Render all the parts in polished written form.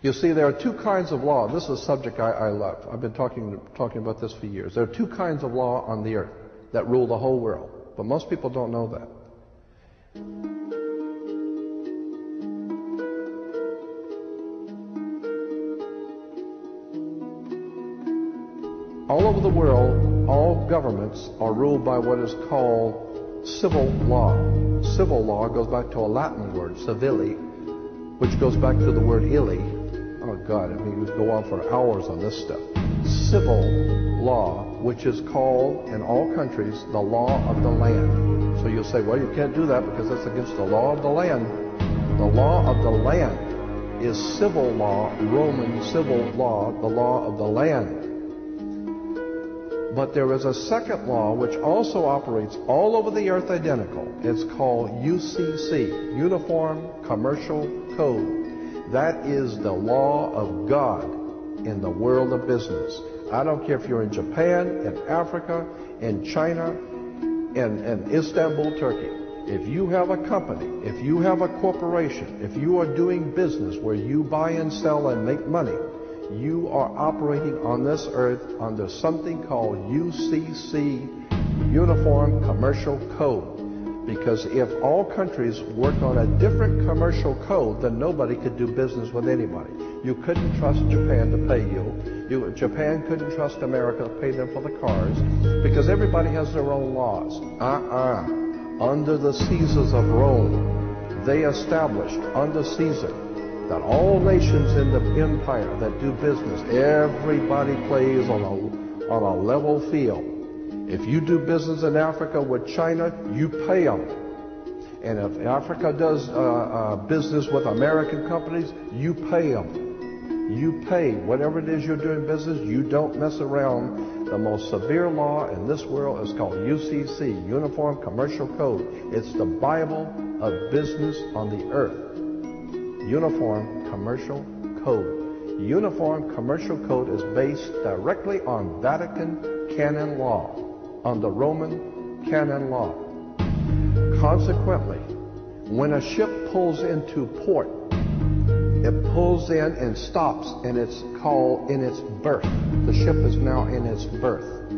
You see, there are two kinds of law. This is a subject I love. I've been talking about this for years. There are two kinds of law on the earth that rule the whole world, but most people don't know that. All over the world, all governments are ruled by what is called civil law. Civil law goes back to a Latin word, civili, which goes back to the word illi. Oh God, I mean, we could go on for hours on this stuff. Civil law, which is called in all countries the law of the land. So you'll say, well, you can't do that because that's against the law of the land. The law of the land is civil law, Roman civil law, the law of the land. But there is a second law which also operates all over the earth identical. It's called UCC, Uniform Commercial Code. That is the law of God in the world of business. I don't care if you're in Japan, in Africa, in China, in Istanbul, Turkey. If you have a company, if you have a corporation, if you are doing business where you buy and sell and make money, you are operating on this earth under something called UCC, Uniform Commercial Code. Because if all countries worked on a different commercial code, then nobody could do business with anybody. You couldn't trust Japan to pay you. Japan couldn't trust America to pay them for the cars, because everybody has their own laws. Under the Caesars of Rome, they established under Caesar that all nations in the empire that do business, everybody plays on a level field. If you do business in Africa with China, you pay them. And if Africa does business with American companies, you pay them. You pay whatever it is you're doing business. You don't mess around. The most severe law in this world is called UCC, Uniform Commercial Code. It's the Bible of business on the earth. Uniform Commercial Code. Uniform Commercial Code is based directly on Vatican canon law, on the Roman canon law. Consequently, when a ship pulls into port, it pulls in and stops, and it's called in its berth. The ship is now in its berth.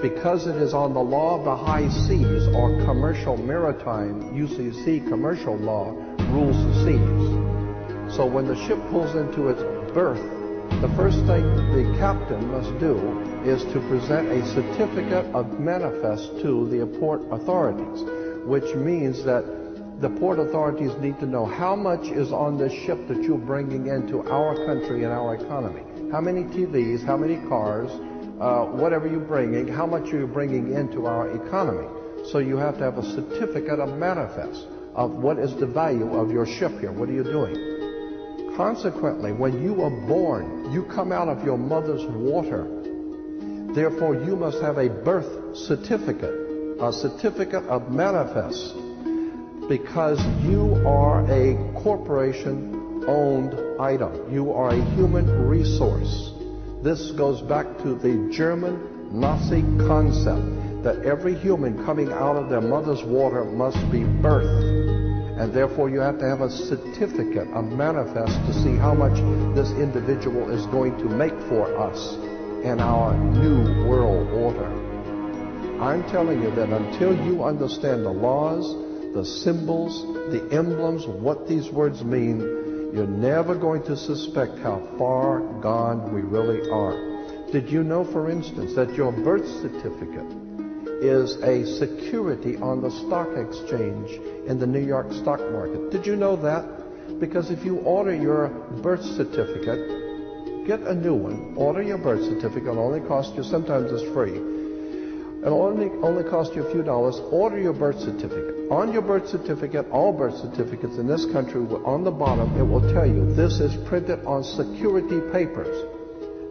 Because it is on the law of the high seas, or commercial maritime, UCC commercial law, rules the seas. So when the ship pulls into its berth, the first thing the captain must do is to present a certificate of manifest to the port authorities, which means that the port authorities need to know how much is on this ship that you're bringing into our country and our economy. How many TVs, how many cars, whatever you're bringing, how much are you bringing into our economy. So you have to have a certificate of manifest of what is the value of your ship here. What are you doing? Consequently, when you are born, you come out of your mother's water. Therefore, you must have a birth certificate, a certificate of manifest, because you are a corporation-owned item. You are a human resource. This goes back to the German Nazi concept that every human coming out of their mother's water must be birthed. And therefore you have to have a certificate, a manifest, to see how much this individual is going to make for us in our new world order. I'm telling you that until you understand the laws, the symbols, the emblems, what these words mean, you're never going to suspect how far gone we really are. Did you know, for instance, that your birth certificate is a security on the stock exchange in the New York stock market? Did you know that? Because if you order your birth certificate, get a new one, order your birth certificate, it'll only cost you, sometimes it's free, it'll only cost you a few dollars. Order your birth certificate. On your birth certificate, all birth certificates in this country, on the bottom, it will tell you this is printed on security papers.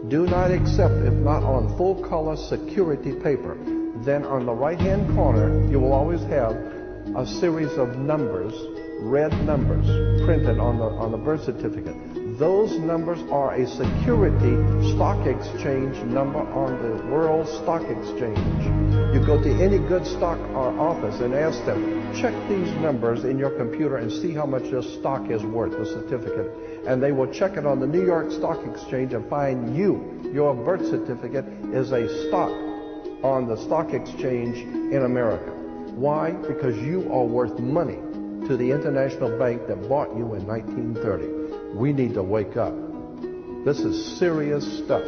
Do not accept if not on full color security paper. Then on the right-hand corner, you will always have a series of numbers, red numbers, printed on the birth certificate. Those numbers are a security stock exchange number on the World Stock Exchange. You go to any good stock office and ask them, check these numbers in your computer and see how much this stock is worth, the certificate. And they will check it on the New York Stock Exchange and find your birth certificate is a stock on the stock exchange in America. Why? Because you are worth money to the international bank that bought you in 1930. We need to wake up. This is serious stuff.